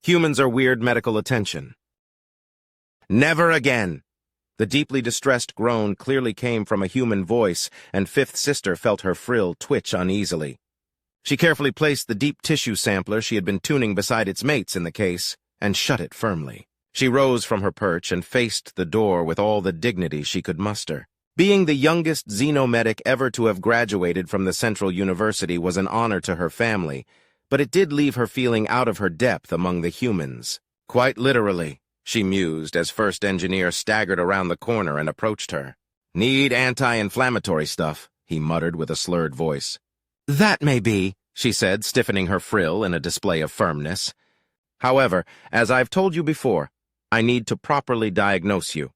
Humans are weird medical attention. Never again! The deeply distressed groan clearly came from a human voice, and Fifth Sister felt her frill twitch uneasily. She carefully placed the deep tissue sampler she had been tuning beside its mates in the case, and shut it firmly. She rose from her perch and faced the door with all the dignity she could muster. Being the youngest xenomedic ever to have graduated from the Central University was an honor to her family, but it did leave her feeling out of her depth among the humans. Quite literally, she mused as First Engineer staggered around the corner and approached her. "Need anti-inflammatory stuff," he muttered with a slurred voice. "That may be," she said, stiffening her frill in a display of firmness. "However, as I've told you before, I need to properly diagnose you."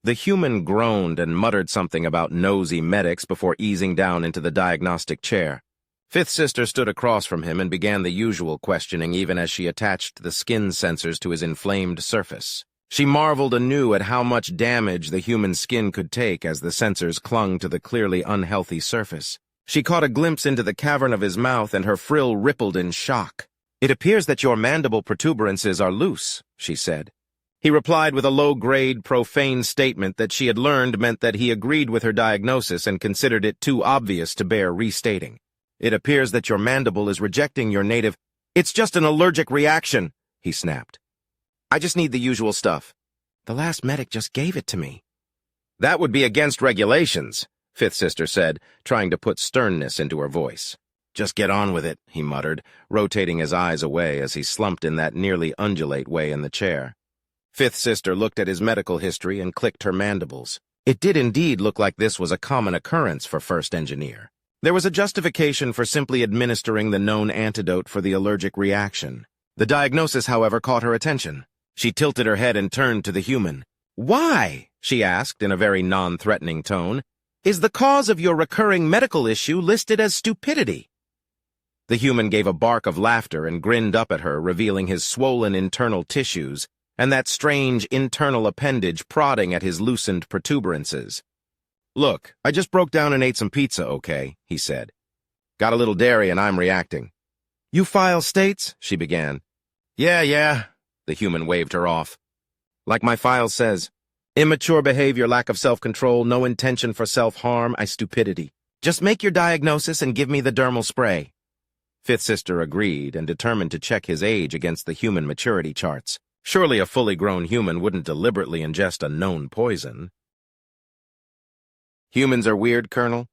The human groaned and muttered something about nosy medics before easing down into the diagnostic chair. Fifth Sister stood across from him and began the usual questioning even as she attached the skin sensors to his inflamed surface. She marveled anew at how much damage the human skin could take as the sensors clung to the clearly unhealthy surface. She caught a glimpse into the cavern of his mouth and her frill rippled in shock. "It appears that your mandible protuberances are loose," she said. He replied with a low-grade, profane statement that she had learned meant that he agreed with her diagnosis and considered it too obvious to bear restating. "It appears that your mandible is rejecting your native—" "It's just an allergic reaction," he snapped. "I just need the usual stuff. The last medic just gave it to me." "That would be against regulations," Fifth Sister said, trying to put sternness into her voice. "Just get on with it," he muttered, rotating his eyes away as he slumped in that nearly undulate way in the chair. Fifth Sister looked at his medical history and clicked her mandibles. It did indeed look like this was a common occurrence for First Engineer. There was a justification for simply administering the known antidote for the allergic reaction. The diagnosis, however, caught her attention. She tilted her head and turned to the human. "Why?" she asked in a very non-threatening tone. "Is the cause of your recurring medical issue listed as stupidity?" The human gave a bark of laughter and grinned up at her, revealing his swollen internal tissues and that strange internal appendage prodding at his loosened protuberances. "Look, I just broke down and ate some pizza, okay?" he said. "Got a little dairy and I'm reacting." "You file states?" she began. Yeah, the human waved her off. "Like my file says, immature behavior, lack of self-control, no intention for self-harm, stupidity. Just make your diagnosis and give me the dermal spray." Fifth Sister agreed and determined to check his age against the human maturity charts. Surely a fully grown human wouldn't deliberately ingest a known poison. "Humans are weird, Colonel?"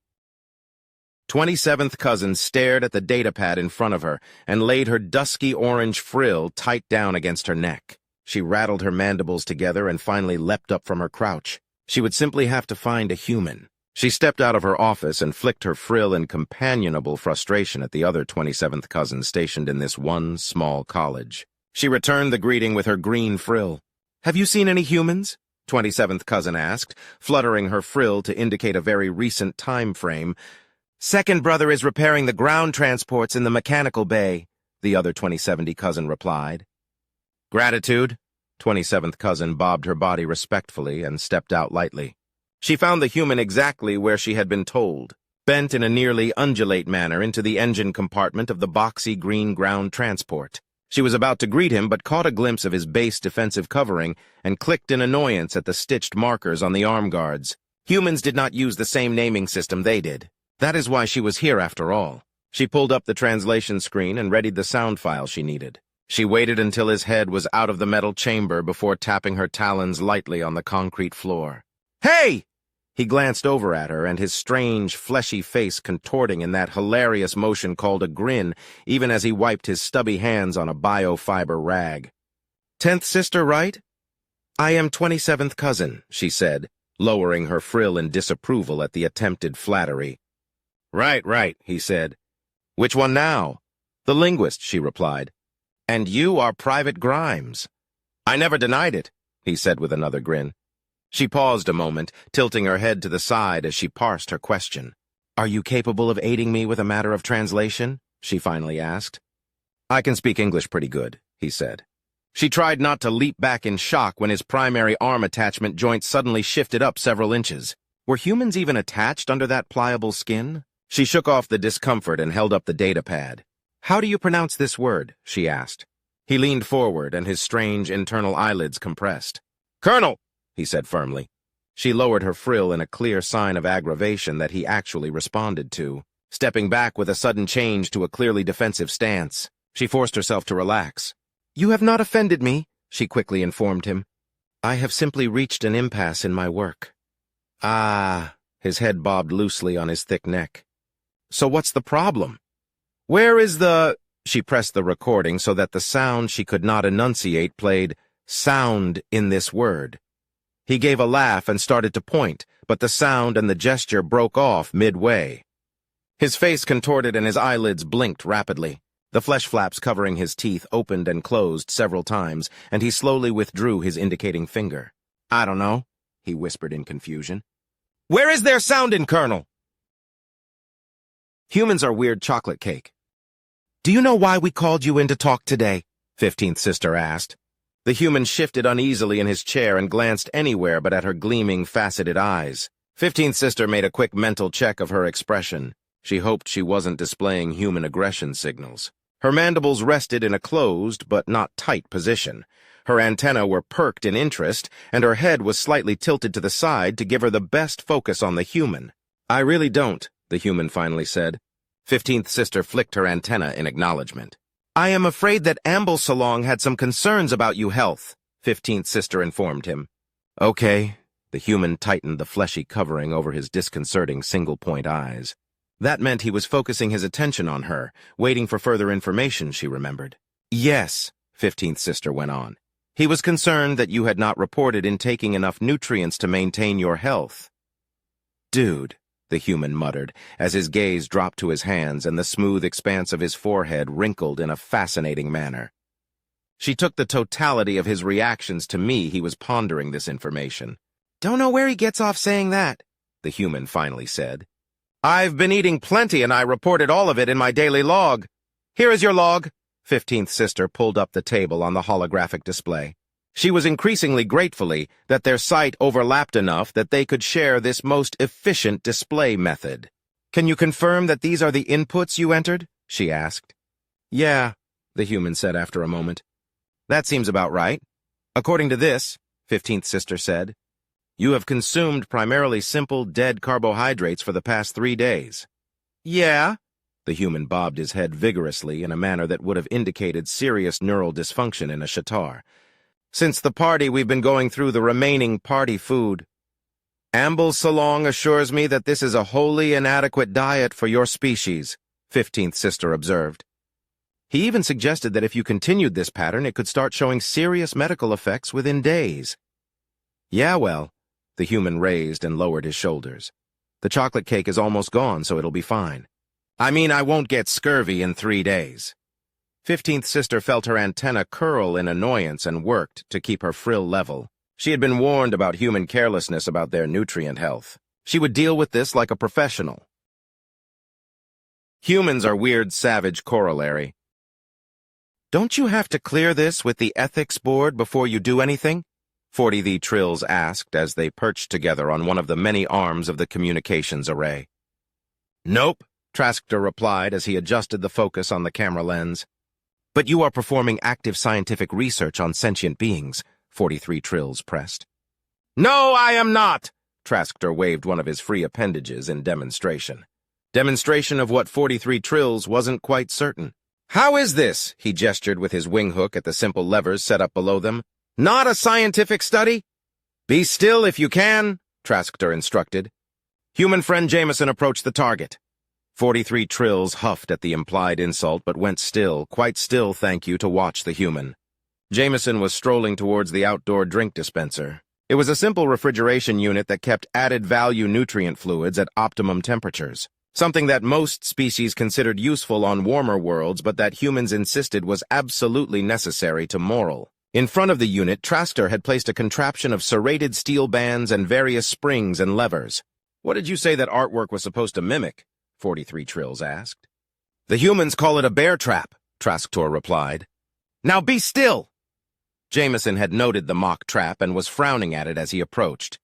27th Cousin stared at the datapad in front of her and laid her dusky orange frill tight down against her neck. She rattled her mandibles together and finally leapt up from her crouch. She would simply have to find a human. She stepped out of her office and flicked her frill in companionable frustration at the other 27th Cousin stationed in this one small college. She returned the greeting with her green frill. "Have you seen any humans?" 27th Cousin asked, fluttering her frill to indicate a very recent time frame. "Second brother is repairing the ground transports in the mechanical bay," the other 2070 Cousin replied. "Gratitude." 27th Cousin bobbed her body respectfully and stepped out lightly. She found the human exactly where she had been told, bent in a nearly undulate manner into the engine compartment of the boxy green ground transport. She was about to greet him but caught a glimpse of his base defensive covering and clicked in annoyance at the stitched markers on the arm guards. Humans did not use the same naming system they did. That is why she was here after all. She pulled up the translation screen and readied the sound file she needed. She waited until his head was out of the metal chamber before tapping her talons lightly on the concrete floor. "Hey!" He glanced over at her, and his strange, fleshy face contorting in that hilarious motion called a grin, even as he wiped his stubby hands on a biofiber rag. "10th Sister, right?" "I am 27th Cousin," she said, lowering her frill in disapproval at the attempted flattery. Right, he said. "Which one now?" "The linguist," she replied. "And you are Private Grimes." "I never denied it," he said with another grin. She paused a moment, tilting her head to the side as she parsed her question. "Are you capable of aiding me with a matter of translation?" she finally asked. "I can speak English pretty good," he said. She tried not to leap back in shock when his primary arm attachment joint suddenly shifted up several inches. Were humans even attached under that pliable skin? She shook off the discomfort and held up the datapad. "How do you pronounce this word?" she asked. He leaned forward, and his strange internal eyelids compressed. "Colonel," he said firmly. She lowered her frill in a clear sign of aggravation that he actually responded to, stepping back with a sudden change to a clearly defensive stance. She forced herself to relax. "You have not offended me," she quickly informed him. "I have simply reached an impasse in my work." "Ah," his head bobbed loosely on his thick neck. "So what's the problem? Where is the—" She pressed the recording so that the sound she could not enunciate played sound in this word. He gave a laugh and started to point, but the sound and the gesture broke off midway. His face contorted and his eyelids blinked rapidly. The flesh flaps covering his teeth opened and closed several times, and he slowly withdrew his indicating finger. "I don't know," he whispered in confusion. "Where is there sound in, Colonel?" "Humans are weird chocolate cake." "Do you know why we called you in to talk today?" 15th Sister asked. The human shifted uneasily in his chair and glanced anywhere but at her gleaming, faceted eyes. 15th Sister made a quick mental check of her expression. She hoped she wasn't displaying human aggression signals. Her mandibles rested in a closed but not tight position. Her antennae were perked in interest, and her head was slightly tilted to the side to give her the best focus on the human. "I really don't," the human finally said. 15th Sister flicked her antenna in acknowledgement. "I am afraid that Amble-Salong had some concerns about you health," 15th Sister informed him. "Okay." The human tightened the fleshy covering over his disconcerting single-point eyes. That meant he was focusing his attention on her, waiting for further information, she remembered. "Yes," 15th Sister went on. "He was concerned that you had not reported intaking enough nutrients to maintain your health." "Dude," the human muttered, as his gaze dropped to his hands and the smooth expanse of his forehead wrinkled in a fascinating manner. She took the totality of his reactions to me he was pondering this information. "Don't know where he gets off saying that," the human finally said. "I've been eating plenty and I reported all of it in my daily log. Here is your log." 15th Sister pulled up the table on the holographic display. She was increasingly gratefully that their site overlapped enough that they could share this most efficient display method. "Can you confirm that these are the inputs you entered?" she asked. "Yeah," the human said after a moment. "That seems about right. According to this," 15th Sister said, "you have consumed primarily simple, dead carbohydrates for the past 3 days. "Yeah." The human bobbed his head vigorously in a manner that would have indicated serious neural dysfunction in a shatar. "Since the party, we've been going through the remaining party food. Amble-Salong assures me that this is a wholly inadequate diet for your species," 15th Sister observed. "He even suggested that if you continued this pattern, it could start showing serious medical effects within days." "Yeah, well," the human raised and lowered his shoulders. "The chocolate cake is almost gone, so it'll be fine. I mean, I won't get scurvy in 3 days. 15th Sister felt her antenna curl in annoyance and worked to keep her frill level. She had been warned about human carelessness about their nutrient health. She would deal with this like a professional. Humans are weird, savage corollary. "Don't you have to clear this with the ethics board before you do anything?" 40 the Trills asked as they perched together on one of the many arms of the communications array. "Nope," Traskter replied as he adjusted the focus on the camera lens. "But you are performing active scientific research on sentient beings," 43 Trills pressed. "No, I am not!" Traskter waved one of his free appendages in demonstration. Demonstration of what 43 Trills wasn't quite certain. "How is this?" he gestured with his wing hook at the simple levers set up below them. "Not a scientific study?" "Be still if you can," Traskter instructed. Human friend Jameson approached the target. 43 Trills huffed at the implied insult but went still, quite still, thank you, to watch the human. Jameson was strolling towards the outdoor drink dispenser. It was a simple refrigeration unit that kept added-value nutrient fluids at optimum temperatures, something that most species considered useful on warmer worlds but that humans insisted was absolutely necessary to moral. In front of the unit, Traskter had placed a contraption of serrated steel bands and various springs and levers. "What did you say that artwork was supposed to mimic?" 43 Trills asked. "The humans call it a bear trap," Traskter replied. "Now be still!" Jameson had noted the mock trap and was frowning at it as he approached.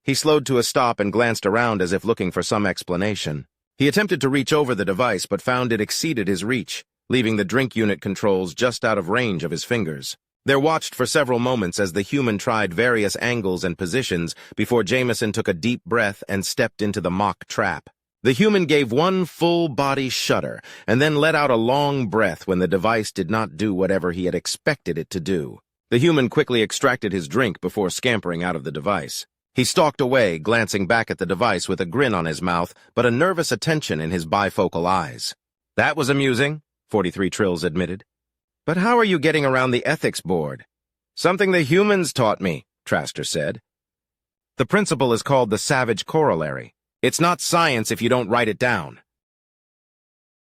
He slowed to a stop and glanced around as if looking for some explanation. He attempted to reach over the device but found it exceeded his reach. leaving the drink unit controls just out of range of his fingers. They watched for several moments as the human tried various angles and positions before Jameson took a deep breath and stepped into the mock trap. The human gave one full-body shudder and then let out a long breath when the device did not do whatever he had expected it to do. The human quickly extracted his drink before scampering out of the device. He stalked away, glancing back at the device with a grin on his mouth, but a nervous attention in his bifocal eyes. "That was amusing," 43 Trills admitted. "But how are you getting around the ethics board?" "Something the humans taught me," Traster said. "The principle is called the savage corollary. It's not science if you don't write it down."